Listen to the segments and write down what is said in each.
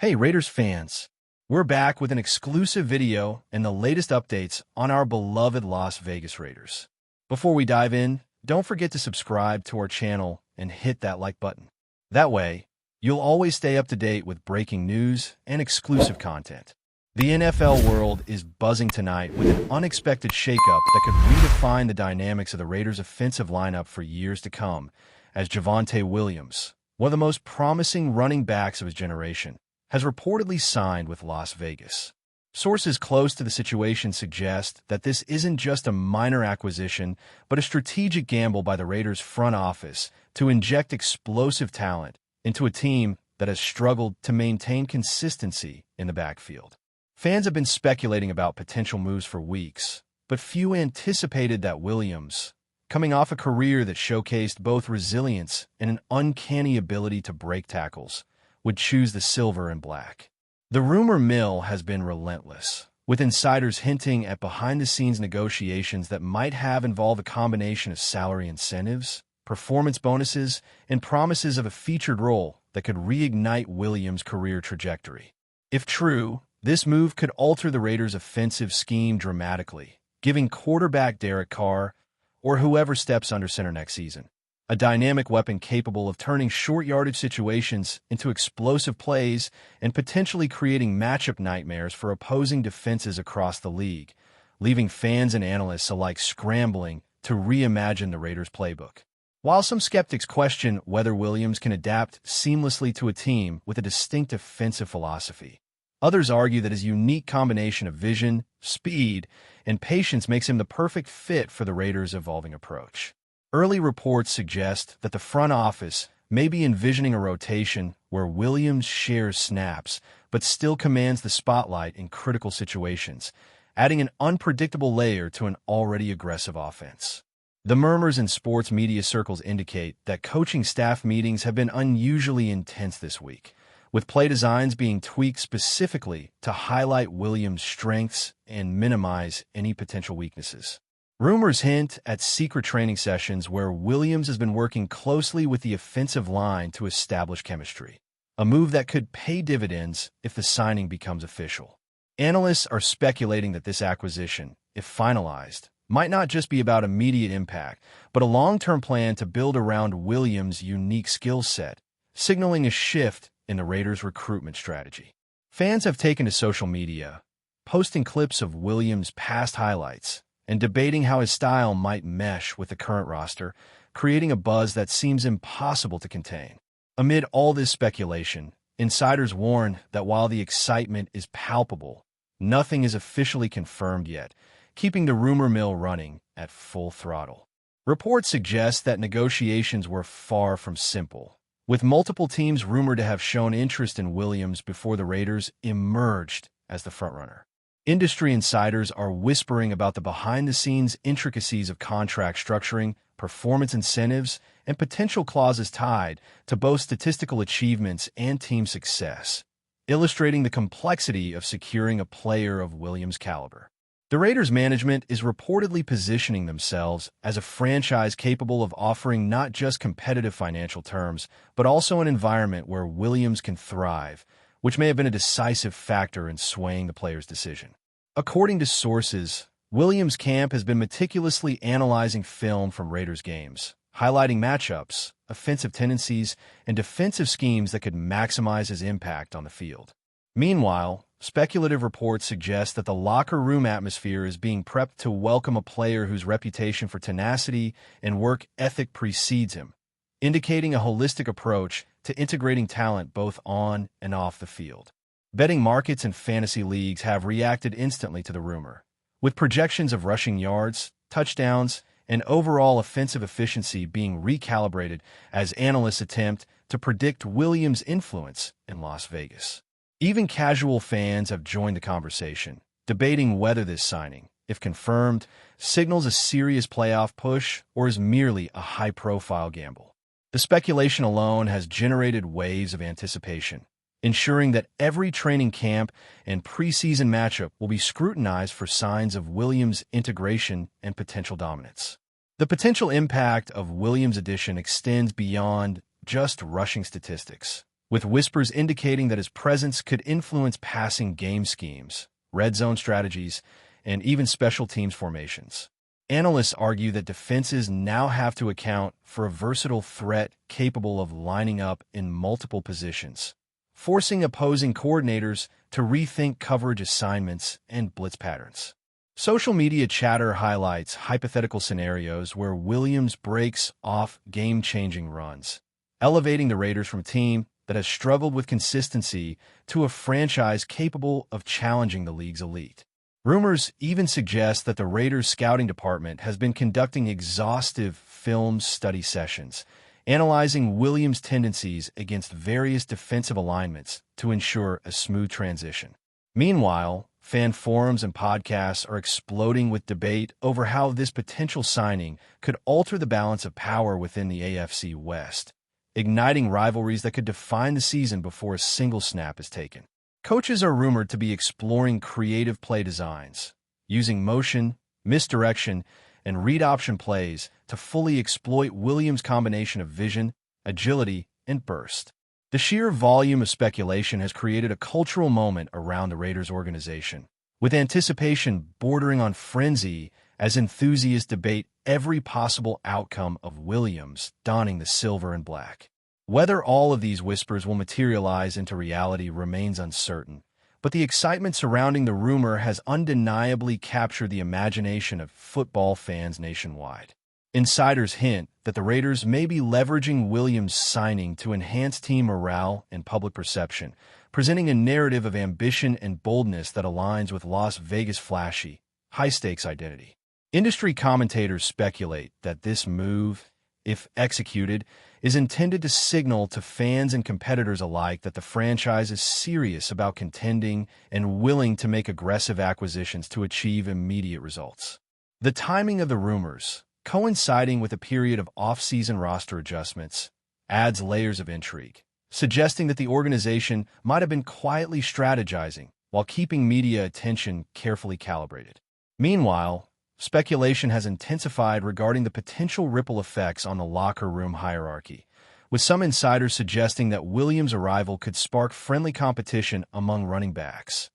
Hey Raiders fans, we're back with an exclusive video and the latest updates on our beloved Las Vegas Raiders. Before we dive in, don't forget to subscribe to our channel and hit that like button. That way, you'll always stay up to date with breaking news and exclusive content. The NFL world is buzzing tonight with an unexpected shakeup that could redefine the dynamics of the Raiders' offensive lineup for years to come, as JAVONTE Williams, one of the most promising running backs of his generation, has reportedly signed with Las Vegas. Sources close to the situation suggest that this isn't just a minor acquisition, but a strategic gamble by the Raiders' front office to inject explosive talent into a team that has struggled to maintain consistency in the backfield. Fans have been speculating about potential moves for weeks, but few anticipated that Williams, coming off a career that showcased both resilience and an uncanny ability to break tackles, would choose the silver and black. The rumor mill has been relentless, with insiders hinting at behind-the-scenes negotiations that might have involved a combination of salary incentives, performance bonuses, and promises of a featured role that could reignite Williams' career trajectory. If true, this move could alter the Raiders' offensive scheme dramatically, giving quarterback Derek Carr, or whoever steps under center next season, a dynamic weapon capable of turning short-yardage situations into explosive plays and potentially creating matchup nightmares for opposing defenses across the league, leaving fans and analysts alike scrambling to reimagine the Raiders' playbook. While some skeptics question whether Williams can adapt seamlessly to a team with a distinct offensive philosophy, others argue that his unique combination of vision, speed, and patience makes him the perfect fit for the Raiders' evolving approach. Early reports suggest that the front office may be envisioning a rotation where Williams shares snaps but still commands the spotlight in critical situations, adding an unpredictable layer to an already aggressive offense. The murmurs in sports media circles indicate that coaching staff meetings have been unusually intense this week, with play designs being tweaked specifically to highlight Williams' strengths and minimize any potential weaknesses. Rumors hint at secret training sessions where Williams has been working closely with the offensive line to establish chemistry, a move that could pay dividends if the signing becomes official. Analysts are speculating that this acquisition, if finalized, might not just be about immediate impact, but a long-term plan to build around Williams' unique skill set, signaling a shift in the Raiders' recruitment strategy. Fans have taken to social media, posting clips of Williams' past highlights and debating how his style might mesh with the current roster, creating a buzz that seems impossible to contain. Amid all this speculation, insiders warn that while the excitement is palpable, nothing is officially confirmed yet, keeping the rumor mill running at full throttle. Reports suggest that negotiations were far from simple, with multiple teams rumored to have shown interest in Williams before the Raiders emerged as the frontrunner. Industry insiders are whispering about the behind-the-scenes intricacies of contract structuring, performance incentives, and potential clauses tied to both statistical achievements and team success, illustrating the complexity of securing a player of Williams' caliber. The Raiders' management is reportedly positioning themselves as a franchise capable of offering not just competitive financial terms, but also an environment where Williams can thrive, which may have been a decisive factor in swaying the player's decision. According to sources, Williams' camp has been meticulously analyzing film from Raiders games, highlighting matchups, offensive tendencies, and defensive schemes that could maximize his impact on the field. Meanwhile, speculative reports suggest that the locker room atmosphere is being prepped to welcome a player whose reputation for tenacity and work ethic precedes him, indicating a holistic approach to integrating talent both on and off the field. Betting markets and fantasy leagues have reacted instantly to the rumor, with projections of rushing yards, touchdowns, and overall offensive efficiency being recalibrated as analysts attempt to predict Williams' influence in Las Vegas. Even casual fans have joined the conversation, debating whether this signing, if confirmed, signals a serious playoff push or is merely a high-profile gamble. The speculation alone has generated waves of anticipation, ensuring that every training camp and preseason matchup will be scrutinized for signs of Williams' integration and potential dominance. The potential impact of Williams' addition extends beyond just rushing statistics, with whispers indicating that his presence could influence passing game schemes, red zone strategies, and even special teams formations. Analysts argue that defenses now have to account for a versatile threat capable of lining up in multiple positions, forcing opposing coordinators to rethink coverage assignments and blitz patterns. Social media chatter highlights hypothetical scenarios where Williams breaks off game-changing runs, elevating the Raiders from a team that has struggled with consistency to a franchise capable of challenging the league's elite. Rumors even suggest that the Raiders' scouting department has been conducting exhaustive film study sessions, analyzing Williams' tendencies against various defensive alignments to ensure a smooth transition. Meanwhile, fan forums and podcasts are exploding with debate over how this potential signing could alter the balance of power within the AFC West, igniting rivalries that could define the season before a single snap is taken. Coaches are rumored to be exploring creative play designs, using motion, misdirection, and read option plays to fully exploit Williams' combination of vision, agility, and burst. The sheer volume of speculation has created a cultural moment around the Raiders organization, with anticipation bordering on frenzy as enthusiasts debate every possible outcome of Williams donning the silver and black. Whether all of these whispers will materialize into reality remains uncertain, but the excitement surrounding the rumor has undeniably captured the imagination of football fans nationwide. Insiders hint that the Raiders may be leveraging Williams' signing to enhance team morale and public perception, presenting a narrative of ambition and boldness that aligns with Las Vegas' flashy, high-stakes identity. Industry commentators speculate that this move, if executed, is intended to signal to fans and competitors alike that the franchise is serious about contending and willing to make aggressive acquisitions to achieve immediate results. The timing of the rumors, coinciding with a period of off-season roster adjustments, adds layers of intrigue, suggesting that the organization might have been quietly strategizing while keeping media attention carefully calibrated. Meanwhile, speculation has intensified regarding the potential ripple effects on the locker room hierarchy, with some insiders suggesting that Williams' arrival could spark friendly competition among running backs,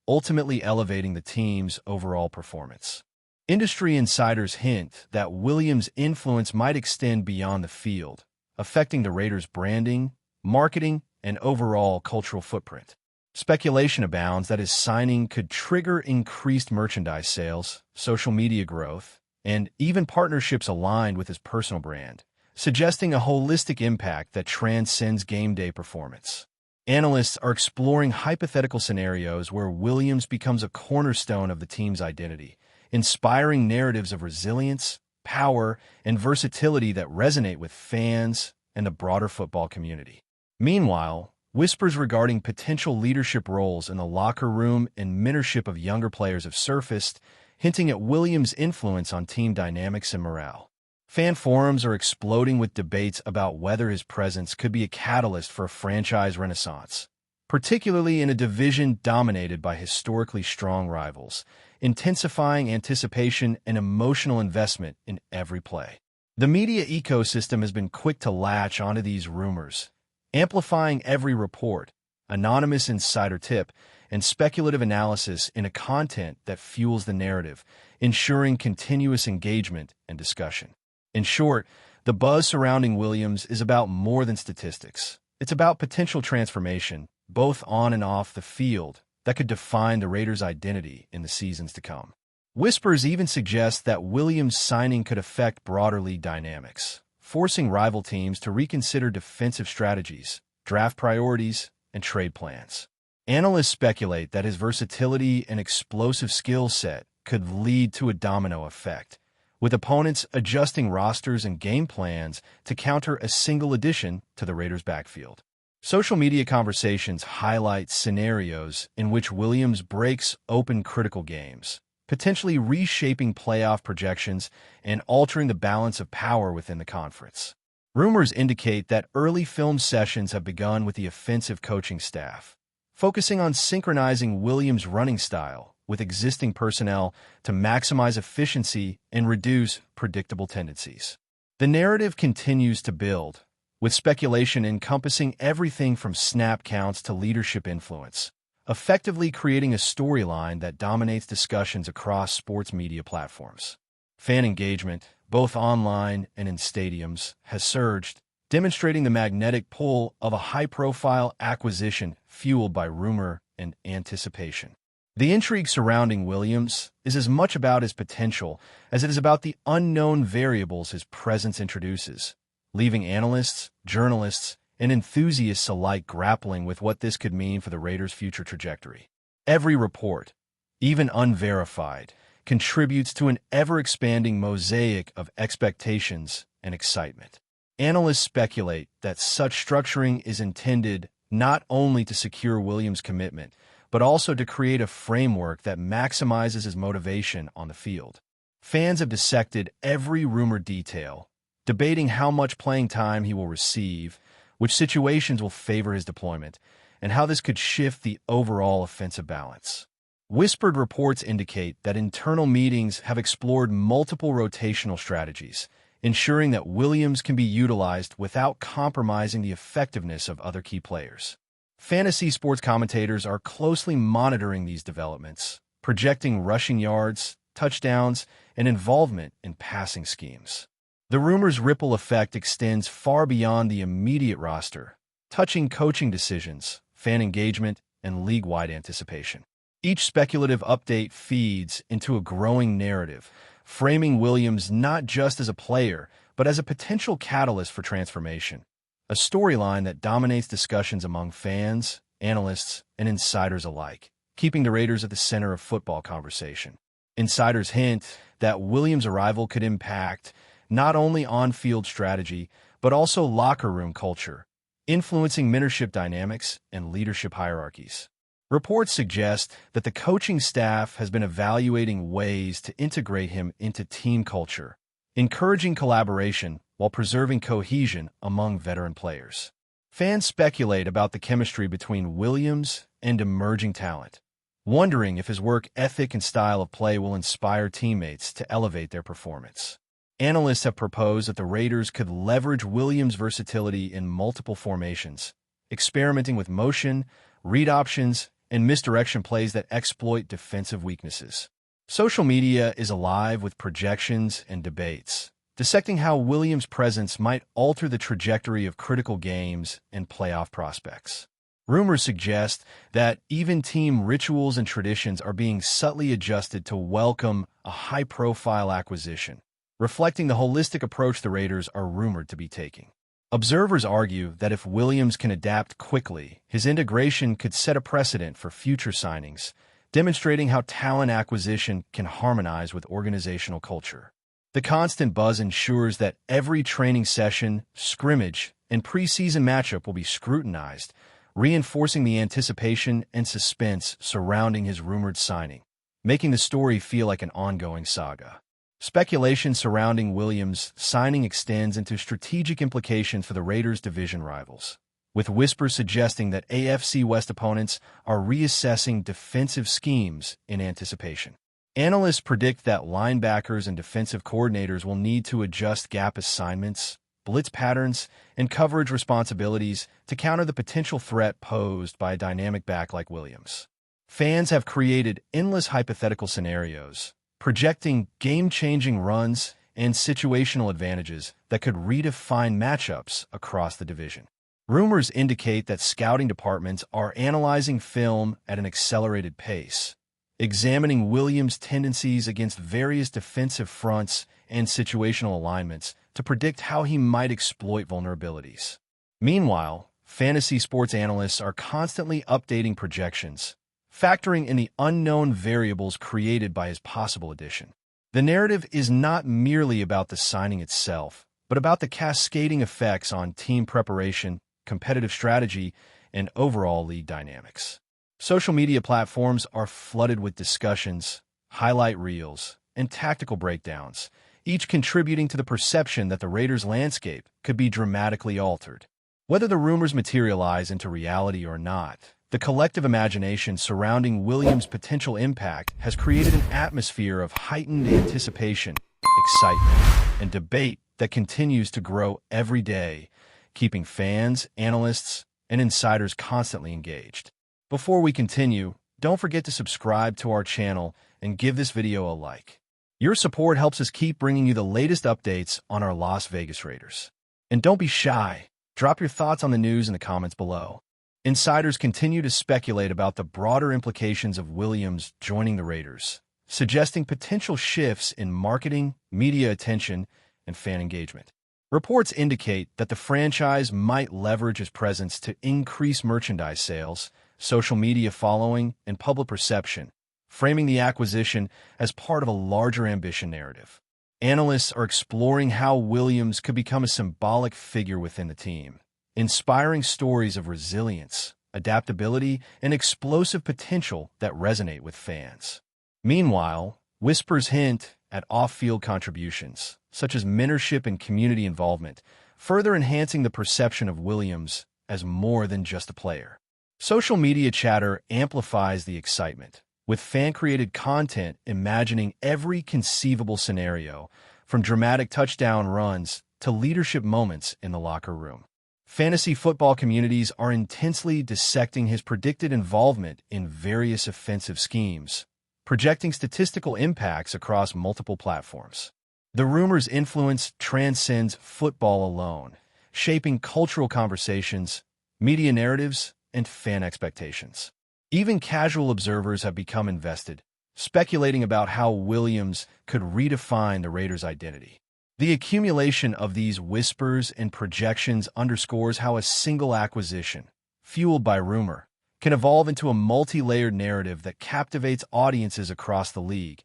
ultimately elevating the team's overall performance. Industry insiders hint that Williams' influence might extend beyond the field, affecting the Raiders' branding, marketing, and overall cultural footprint. Speculation abounds that his signing could trigger increased merchandise sales, social media growth, and even partnerships aligned with his personal brand, suggesting a holistic impact that transcends game day performance. Analysts are exploring hypothetical scenarios where Williams becomes a cornerstone of the team's identity, inspiring narratives of resilience, power, and versatility that resonate with fans and the broader football community. Meanwhile, whispers regarding potential leadership roles in the locker room and mentorship of younger players have surfaced, hinting at Williams' influence on team dynamics and morale. Fan forums are exploding with debates about whether his presence could be a catalyst for a franchise renaissance, particularly in a division dominated by historically strong rivals, intensifying anticipation and emotional investment in every play. The media ecosystem has been quick to latch onto these rumors, amplifying every report, anonymous insider tip, and speculative analysis in a content that fuels the narrative, ensuring continuous engagement and discussion. In short, the buzz surrounding Williams is about more than statistics. It's about potential transformation, both on and off the field, that could define the Raiders' identity in the seasons to come. Whispers even suggest that Williams' signing could affect broader league dynamics, forcing rival teams to reconsider defensive strategies, draft priorities, and trade plans. Analysts speculate that his versatility and explosive skill set could lead to a domino effect, with opponents adjusting rosters and game plans to counter a single addition to the Raiders' backfield. Social media conversations highlight scenarios in which Williams breaks open critical games, potentially reshaping playoff projections and altering the balance of power within the conference. Rumors indicate that early film sessions have begun with the offensive coaching staff, focusing on synchronizing Williams' running style with existing personnel to maximize efficiency and reduce predictable tendencies. The narrative continues to build, with speculation encompassing everything from snap counts to leadership influence, effectively creating a storyline that dominates discussions across sports media platforms. Fan engagement, both online and in stadiums, has surged, demonstrating the magnetic pull of a high-profile acquisition fueled by rumor and anticipation. The intrigue surrounding Williams is as much about his potential as it is about the unknown variables his presence introduces, leaving analysts, journalists, and enthusiasts alike grappling with what this could mean for the Raiders' future trajectory. Every report, even unverified, contributes to an ever-expanding mosaic of expectations and excitement. Analysts speculate that such structuring is intended not only to secure Williams' commitment, but also to create a framework that maximizes his motivation on the field. Fans have dissected every rumored detail, debating how much playing time he will receive, which situations will favor his deployment, and how this could shift the overall offensive balance. Whispered reports indicate that internal meetings have explored multiple rotational strategies, ensuring that Williams can be utilized without compromising the effectiveness of other key players. Fantasy sports commentators are closely monitoring these developments, projecting rushing yards, touchdowns, and involvement in passing schemes. The rumor's ripple effect extends far beyond the immediate roster, touching coaching decisions, fan engagement, and league-wide anticipation. Each speculative update feeds into a growing narrative, framing Williams not just as a player, but as a potential catalyst for transformation, a storyline that dominates discussions among fans, analysts, and insiders alike, keeping the Raiders at the center of football conversation. Insiders hint that Williams' arrival could impact not only on-field strategy, but also locker room culture, influencing mentorship dynamics and leadership hierarchies. Reports suggest that the coaching staff has been evaluating ways to integrate him into team culture, encouraging collaboration while preserving cohesion among veteran players. Fans speculate about the chemistry between Williams and emerging talent, wondering if his work ethic and style of play will inspire teammates to elevate their performance. Analysts have proposed that the Raiders could leverage Williams' versatility in multiple formations, experimenting with motion, read options, and misdirection plays that exploit defensive weaknesses. Social media is alive with projections and debates, dissecting how Williams' presence might alter the trajectory of critical games and playoff prospects. Rumors suggest that even team rituals and traditions are being subtly adjusted to welcome a high-profile acquisition, reflecting the holistic approach the Raiders are rumored to be taking. Observers argue that if Williams can adapt quickly, his integration could set a precedent for future signings, demonstrating how talent acquisition can harmonize with organizational culture. The constant buzz ensures that every training session, scrimmage, and preseason matchup will be scrutinized, reinforcing the anticipation and suspense surrounding his rumored signing, making the story feel like an ongoing saga. Speculation surrounding Williams' signing extends into strategic implications for the Raiders' division rivals, with whispers suggesting that AFC West opponents are reassessing defensive schemes in anticipation. Analysts predict that linebackers and defensive coordinators will need to adjust gap assignments, blitz patterns, and coverage responsibilities to counter the potential threat posed by a dynamic back like Williams. Fans have created endless hypothetical scenarios, projecting game-changing runs and situational advantages that could redefine matchups across the division. Rumors indicate that scouting departments are analyzing film at an accelerated pace, examining Williams' tendencies against various defensive fronts and situational alignments to predict how he might exploit vulnerabilities. Meanwhile, fantasy sports analysts are constantly updating projections, factoring in the unknown variables created by his possible addition. The narrative is not merely about the signing itself, but about the cascading effects on team preparation, competitive strategy, and overall league dynamics. Social media platforms are flooded with discussions, highlight reels, and tactical breakdowns, each contributing to the perception that the Raiders' landscape could be dramatically altered. Whether the rumors materialize into reality or not, the collective imagination surrounding Williams' potential impact has created an atmosphere of heightened anticipation, excitement, and debate that continues to grow every day, keeping fans, analysts, and insiders constantly engaged. Before we continue, don't forget to subscribe to our channel and give this video a like. Your support helps us keep bringing you the latest updates on our Las Vegas Raiders. And don't be shy. Drop your thoughts on the news in the comments below. Insiders continue to speculate about the broader implications of Williams joining the Raiders, suggesting potential shifts in marketing, media attention, and fan engagement. Reports indicate that the franchise might leverage its presence to increase merchandise sales, social media following, and public perception, framing the acquisition as part of a larger ambition narrative. Analysts are exploring how Williams could become a symbolic figure within the team, inspiring stories of resilience, adaptability, and explosive potential that resonate with fans. Meanwhile, whispers hint at off-field contributions, such as mentorship and community involvement, further enhancing the perception of Williams as more than just a player. Social media chatter amplifies the excitement, with fan-created content imagining every conceivable scenario, from dramatic touchdown runs to leadership moments in the locker room. Fantasy football communities are intensely dissecting his predicted involvement in various offensive schemes, projecting statistical impacts across multiple platforms. The rumor's influence transcends football alone, shaping cultural conversations, media narratives, and fan expectations. Even casual observers have become invested, speculating about how Williams could redefine the Raiders' identity. The accumulation of these whispers and projections underscores how a single acquisition, fueled by rumor, can evolve into a multi-layered narrative that captivates audiences across the league,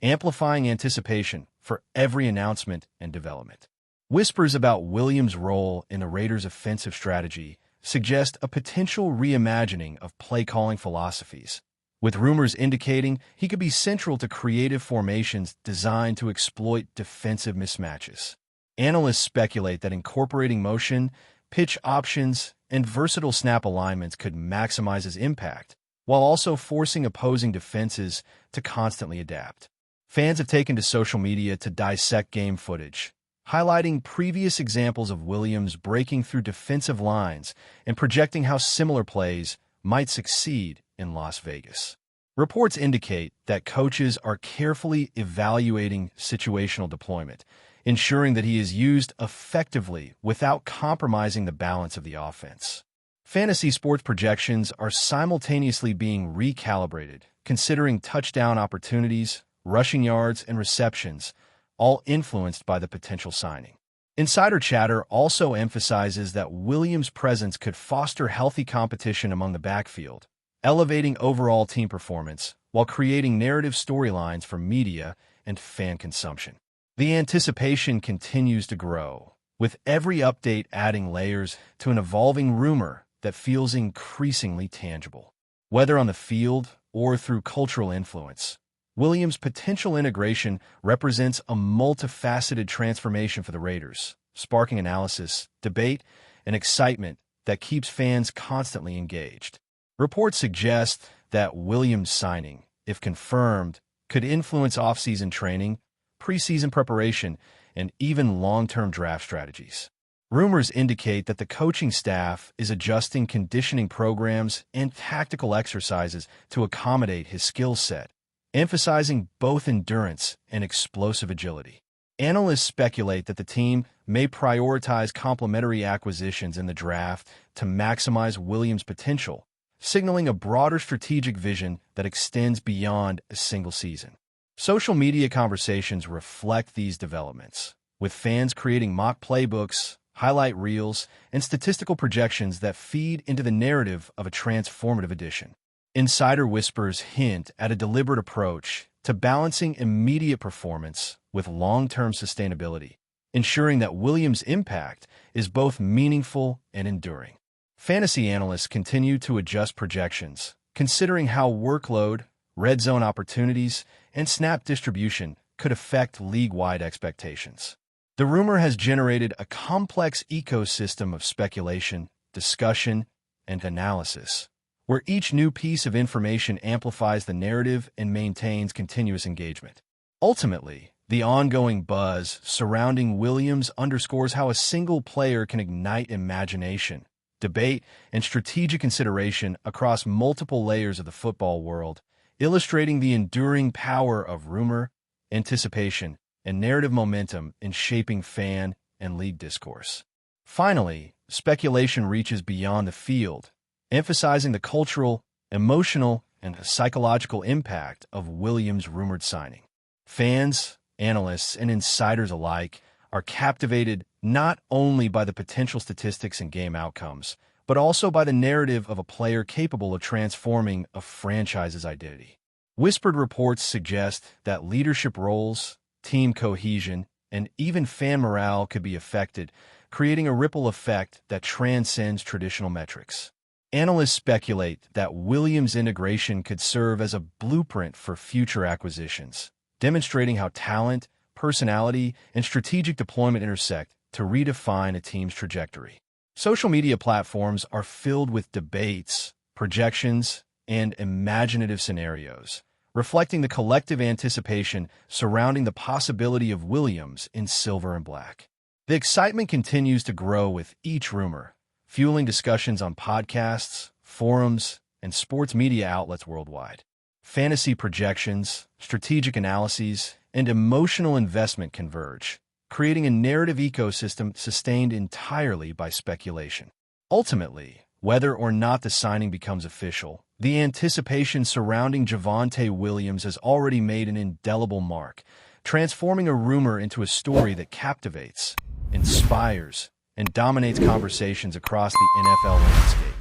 amplifying anticipation for every announcement and development. Whispers about Williams' role in the Raiders' offensive strategy suggest a potential reimagining of play-calling philosophies, with rumors indicating he could be central to creative formations designed to exploit defensive mismatches. Analysts speculate that incorporating motion, pitch options, and versatile snap alignments could maximize his impact, while also forcing opposing defenses to constantly adapt. Fans have taken to social media to dissect game footage, highlighting previous examples of Williams breaking through defensive lines and projecting how similar plays might succeed in Las Vegas. Reports indicate that coaches are carefully evaluating situational deployment, ensuring that he is used effectively without compromising the balance of the offense. Fantasy sports projections are simultaneously being recalibrated, considering touchdown opportunities, rushing yards, and receptions, all influenced by the potential signing. Insider chatter also emphasizes that Williams' presence could foster healthy competition among the backfield, elevating overall team performance while creating narrative storylines for media and fan consumption. The anticipation continues to grow, with every update adding layers to an evolving rumor that feels increasingly tangible. Whether on the field or through cultural influence, Williams' potential integration represents a multifaceted transformation for the Raiders, sparking analysis, debate, and excitement that keeps fans constantly engaged. Reports suggest that Williams' signing, if confirmed, could influence offseason training, preseason preparation, and even long-term draft strategies. Rumors indicate that the coaching staff is adjusting conditioning programs and tactical exercises to accommodate his skill set, emphasizing both endurance and explosive agility. Analysts speculate that the team may prioritize complementary acquisitions in the draft to maximize Williams' potential, signaling a broader strategic vision that extends beyond a single season. Social media conversations reflect these developments, with fans creating mock playbooks, highlight reels, and statistical projections that feed into the narrative of a transformative addition. Insider whispers hint at a deliberate approach to balancing immediate performance with long-term sustainability, ensuring that Williams' impact is both meaningful and enduring. Fantasy analysts continue to adjust projections, considering how workload, red zone opportunities, and snap distribution could affect league-wide expectations. The rumor has generated a complex ecosystem of speculation, discussion, and analysis, where each new piece of information amplifies the narrative and maintains continuous engagement. Ultimately, The ongoing buzz surrounding Williams underscores how a single player can ignite imagination, debate, and strategic consideration across multiple layers of the football world, illustrating the enduring power of rumor, anticipation, and narrative momentum in shaping fan and league discourse. Finally, speculation reaches beyond the field, emphasizing the cultural, emotional, and psychological impact of Williams' rumored signing. Fans, analysts, and insiders alike are captivated not only by the potential statistics and game outcomes, but also by the narrative of a player capable of transforming a franchise's identity. Whispered reports suggest that leadership roles, team cohesion, and even fan morale could be affected, creating a ripple effect that transcends traditional metrics. Analysts speculate that Williams' integration could serve as a blueprint for future acquisitions, demonstrating how talent, personality, and strategic deployment intersect to redefine a team's trajectory. Social media platforms are filled with debates, projections, and imaginative scenarios, reflecting the collective anticipation surrounding the possibility of Williams in silver and black. The excitement continues to grow with each rumor, fueling discussions on podcasts, forums, and sports media outlets worldwide. Fantasy projections, strategic analyses, and emotional investment converge, creating a narrative ecosystem sustained entirely by speculation. Ultimately, whether or not the signing becomes official, the anticipation surrounding Javonte Williams has already made an indelible mark, transforming a rumor into a story that captivates, inspires, and dominates conversations across the NFL landscape,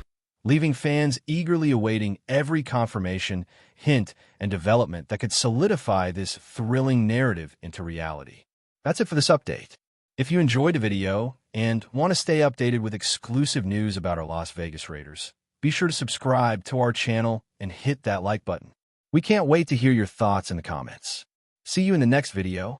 leaving fans eagerly awaiting every confirmation, hint, and development that could solidify this thrilling narrative into reality. That's it for this update. If you enjoyed the video and want to stay updated with exclusive news about our Las Vegas Raiders, be sure to subscribe to our channel and hit that like button. We can't wait to hear your thoughts in the comments. See you in the next video.